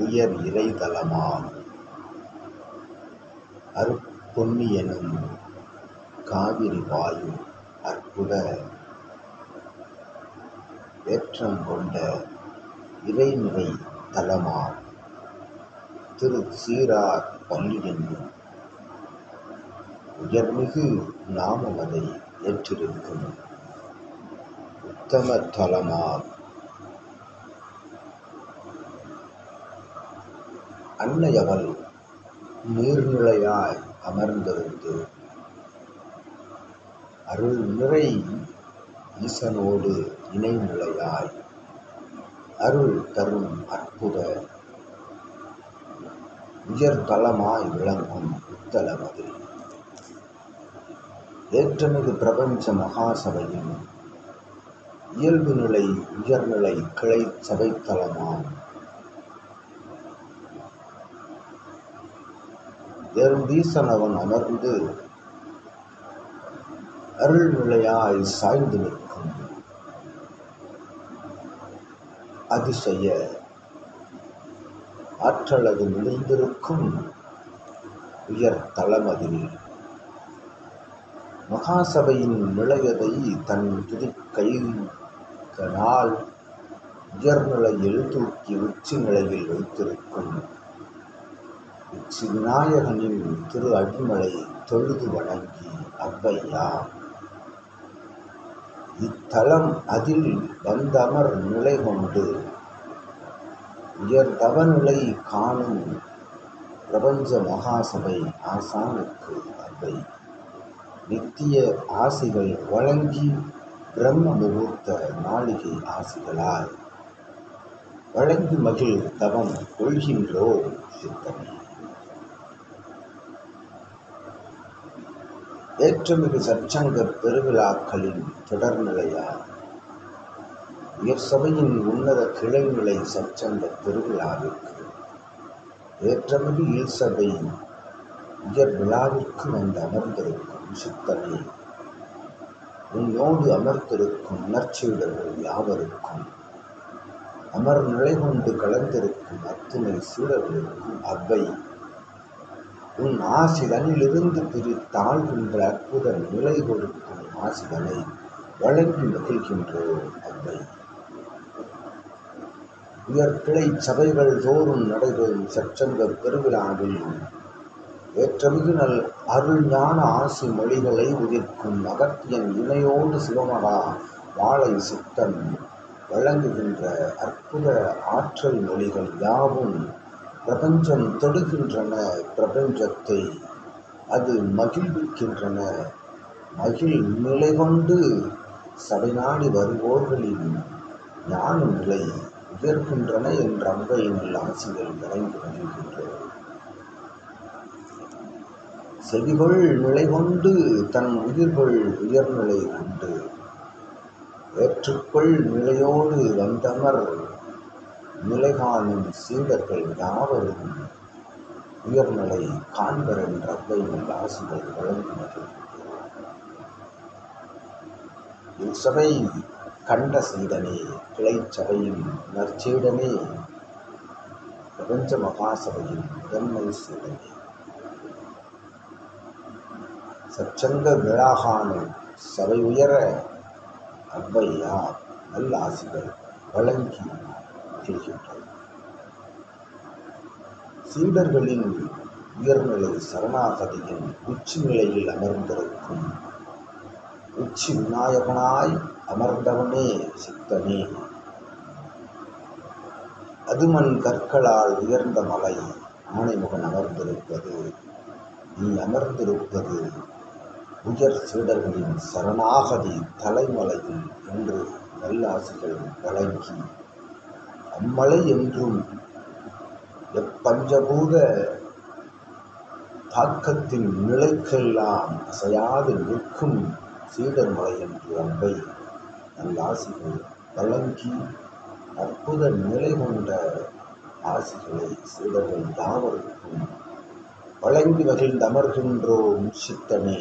உயர் இறைதலமாம் அருட்பொன்னியெனும் காவிரி வாயு அற்புத ஏற்றம் கொண்ட இறைநிறை தலமாம் திரு சீரார் பள்ளி என்னும் உயர்மிகு நாமமதை ஏற்றிருக்கும் உத்தம தலமாம். அன்னையவள் நீர்நிலையாய் அமர்ந்திருந்து அருள் நிறை ஈசனோடு இணைநிலையாய் அருள் தரும் அற்புத உயர்தலமாய் விளங்கும் இத்தலமது ஏற்றமிகு பிரபஞ்ச மகாசபையின் இயல்பு நிலை உயர்நிலை கிளை சபைத்தலமாம். ஏறுந்தீசன் அவன் அமர்ந்து அருள்நிலையாய் சாய்ந்து நிற்கும் அதிசய ஆற்றலது நிலைந்திருக்கும் உயர் தலமதில் மகாசபையின் நிலையதை தன் துதிக்கைகளால் உயர்நிலையில் தூக்கி உச்சி நிலையில் வைத்திருக்கும் உச்சி விநாயகனின் திரு அடிமலை தொழுது வணங்கி அவ்வையா இத்தலம் அதில் வந்தமர் நிலை கொண்டு உயர் தவநிலை காணும் பிரபஞ்ச மகாசபை ஆசானுக்கு அவை நித்திய ஆசிகள் வழங்கி பிரம்ம முகூர்த்த நாளிகை ஆசிகளால் வழங்கி மகிழ் தவம் கொள்கின்றோம் சித்தமே. ஏற்றமிகு சற்சங்க பெருவிழாக்களின் தொடர்நிலையால் உயர் சபையின் உன்னத கிளைநிலை சற்சங்க பெருவிழாவிற்கு ஏற்றமிகு ஈழ்சபை உயர் விழாவிற்கு வந்து அமர்ந்திருக்கும் சித்தமே, உன்னோடு அமர்ந்திருக்கும் நற்சீடர்கள் யாவருக்கும் அமர் நிலை கொண்டு கலந்திருக்கும் அத்துணை சீடர்களுக்கும் அவ்வை உன் ஆசிதனிலிருந்து பிரித்தாழ்கின்ற அற்புத நிலை கொடுக்கும் ஆசிதனை வழங்கி மகிழ்கின்றோம் அவ்வை. உயர் கிளை சபைகள் தோறும் நடைபெறும் சற்சங்க பெருவிழாவில் ஏற்றமிகு நல் அருள் ஞான ஆசி மொழிகளை உதிர்க்கும் அகத்தியன் இணையோடு சிவமகா வாழை சித்தன் வழங்குகின்ற அற்புத ஆற்றல் மொழிகள் யாவும் பிரபஞ்சம் தொடுகின்றன, பிரபஞ்சத்தை அது மகிழ்விக்கின்றன. மகிழ் நிலை கொண்டு சபை நாடி வருவோர்களின் ஞான நிலை உயர்கின்றன என்ற அவ்வையின் ஆசிகள் வழங்கி வருகின்றோம். செவிகொள் நிலை கொண்டு தன் உயிர்கொள் உயர்நிலை கொண்டு ஏற்றுக்கொள் நிலையோடு வந்தமர் நிலை காணும் சீடர்கள் யாவரும் உயர்நிலை காண்பர் என்ற அவ்வையின் ஆசிகள் வழங்கி வருகின்றோம். இச்சபை கண்ட சீடனே, கிளைச்சபையின் நற்சீடனே, பிரபஞ்ச மகாசபையின் முதன்மை சீடனே, சற்சங்க விழாகான சபை உயர அவ்வையா நல்ல ஆசிகள் வழங்கி மகிழ்கின்றோம். சீடர்களின் உயர்நிலை சரணாகதியின் உச்சி நிலையில் அமர்ந்திருக்கும் உச்சி விநாயகனாய் அமர்ந்தவனே சித்தனே, அதுமண் கற்களால் உயர்ந்த மலை ஆணைமுகன் அமர்ந்திருப்பது நீ அமர்ந்திருப்பது உயர் சீடர்களின் சரணாகதி தலைமலையில் என்று நல்லாசிகள் வழங்கி அம்மலை என்றும் எப்பஞ்சபூத தாக்கத்தின் நிலைக்கெல்லாம் அசையாது நிற்கும் சீடர் மலை என்று அவ்வை நல்லாசிகள் வழங்கி அற்புத நிலை கொண்ட ஆசிகளை சீடர்கள் யாவருக்கும் வழங்கி மகிழ்ந்து அமர்கின்றோம் சித்தனே.